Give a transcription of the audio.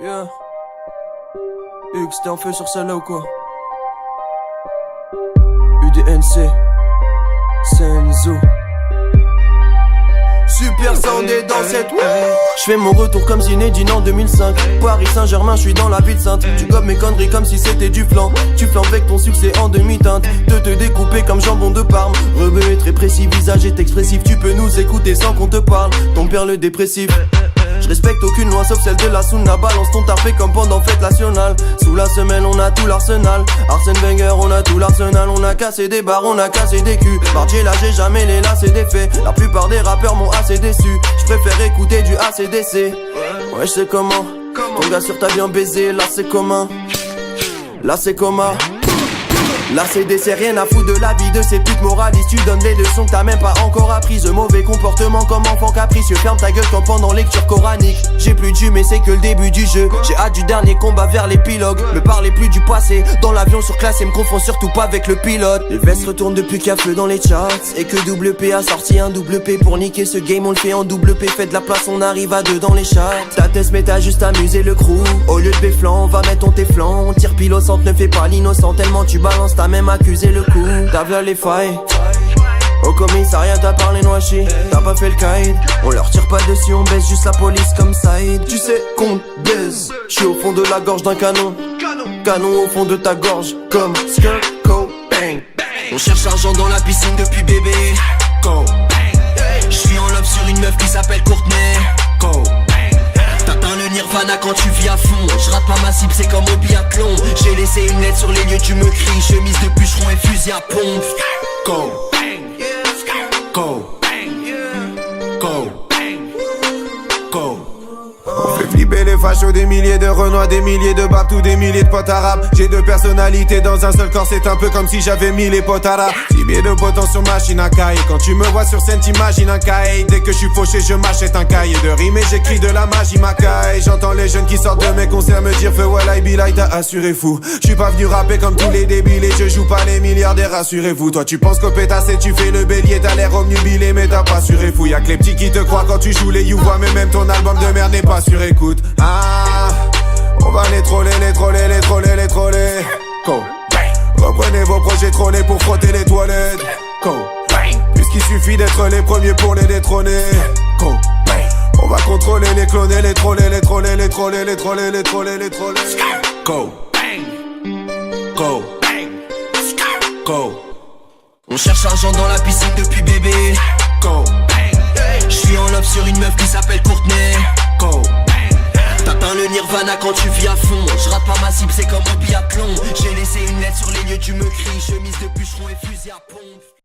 Yeah. Hugues, t'es en feu sur celle-là ou quoi? UDNC Senzo. Super soundé dans cette ouais. J'fais mon retour comme Zinedine en 2005. Paris Saint-Germain, j'suis dans la ville sainte. Tu gobes mes conneries comme si c'était du flan. Tu flambes avec ton succès en demi-teinte. Te découper comme jambon de Parme. Rebeu est très précis, visage est expressif. Tu peux nous écouter sans qu'on te parle. Ton père le dépressif. Je respecte aucune loi sauf celle de la Sunna. Balance ton tarpé comme pendant fête nationale. Sous la semelle on a tout l'arsenal. Arsène Wenger on a tout l'arsenal. On a cassé des barres, on a cassé des culs. Bardier là j'ai jamais les lacets des faits. La plupart des rappeurs m'ont assez déçu. Je préfère écouter du ACDC. Ouais je sais comment. Ton gars sur ta bien baisé. Là c'est commun. Là c'est coma. Là c'est c'est rien à foutre de la vie de ces putes moralistes. Tu donnes les leçons que t'as même pas encore apprises. De mauvais comportement comme enfant capricieux. Ferme ta gueule comme pendant lecture coranique. J'ai plus de jus mais c'est que le début du jeu. J'ai hâte du dernier combat vers l'épilogue. Me parlez plus du passé. Dans l'avion surclassé, me confond surtout pas avec le pilote. Les vestes retournent depuis qu'il y a feu dans les charts. Et que double P a sorti un double P. Pour niquer ce game on le fait en double P. Fait de la place, on arrive à 2 dans les charts. Ta tête mais t'as juste amusé le crew. Au lieu de béflan, on va mettre ton téflan. On tire pile au centre, ne fais pas l'innocent. Tellement tu balances, t'as même accusé le coup. T'as vu les failles. Au commissariat t'as parlé noachi. T'as pas fait le caïd. On leur tire pas dessus, on baisse juste la police comme Saïd. Tu sais qu'on baise. J'suis au fond de la gorge d'un canon. Canon au fond de ta gorge. Comme Skirt, bang. On cherche l'argent dans la piscine depuis bébé. Go. J'suis en love sur une meuf qui s'appelle Courtney. Go. T'atteins le nirvana quand tu vis à fond. Je rate pas ma cible, c'est comme au biathlon. J'ai laissé une lettre sur les lieux, tu me cries. Chemise de bûcheron et fusil à pompe. Go. Go. Go. Go. Fais flipper les fachos, des milliers de renois, des milliers de babtous, des milliers de potes arabes. J'ai 2 personnalités dans un seul corps, c'est un peu comme si j'avais mis les potes arabes. 10 pieds de potentiel machine à caille. Quand tu me vois sur scène, t'imagines un caille. Dès que je suis fauché, je m'achète un cahier de rime et j'écris de la magie ma caille. J'entends les jeunes qui sortent de mes concerts me dire fais wallah billah, t'as assuré fou. J'suis pas venu rapper comme tous les débiles et je joue pas les milliardaires, rassurez-vous. Toi tu penses qu'au pétasse et tu fais le bélier, t'as l'air omnubilé mais t'as pas assuré fou. Y'a que les petits qui te croient quand tu joues les YouVois, mais même ton album de merde n'est pas sur écoute. Ah, on va les troller, les troller, les troller, les troller. Go. Reprenez vos projets trollés pour frotter les toilettes. Go. Puisqu'il suffit d'être les premiers pour les détrôner. Go. On va contrôler les cloner, les troller, les troller, les troller, les troller, les troller, les troller. Go. Go. Go. On cherche l'argent dans la piscine depuis bébé. Go. J'suis en love sur une meuf qui s'appelle Courtney. Go. T'atteins le nirvana quand tu vis à fond. Je rate pas ma cible, c'est comme au biathlon. J'ai laissé une lettre sur les lieux, tu me cries. Chemise de bûcheron et fusil à pompe.